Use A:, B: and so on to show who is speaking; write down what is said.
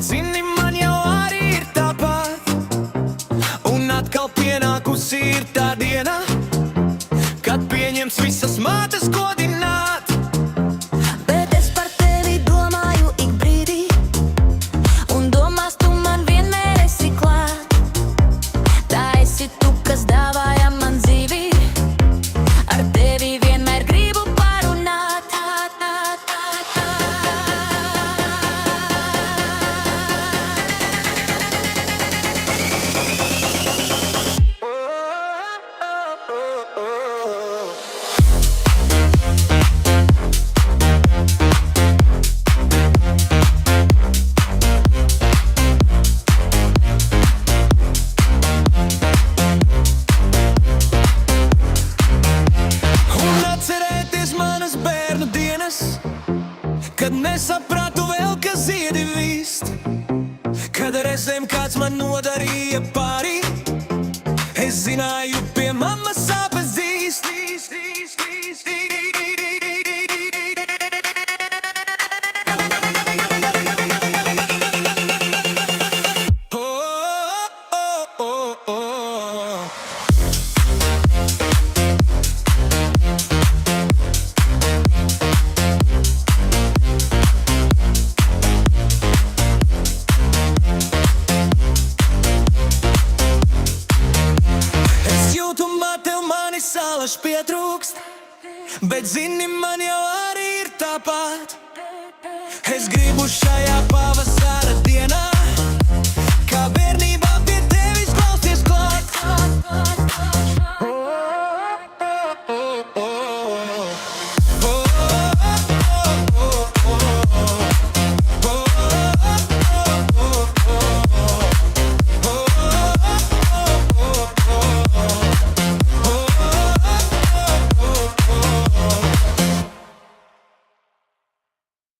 A: Bet zini, man jau arī ir tāpat. Un atkal pienākusi ir tā diena, kad pieņems visas mātes godināt.
B: Bet es par tevi domāju ik brīdī, un domās tu man vienmēr esi klāt. Tā esi tu, kas dāvāja man dzīvi, ar tevi vienmēr gribu parunāt.
A: Un atcerēties manas bērnu dienas, kad nesapratu vēl, ka ziedi vīst. Kad reizēm kāds man nodarīja pāri, es zināju, pie mammas sāpes zīst. Es jūtu, tev mani salaš pietrūkst, bet zini, man jau arī ir tāpat. Es gribu šajā pavasarī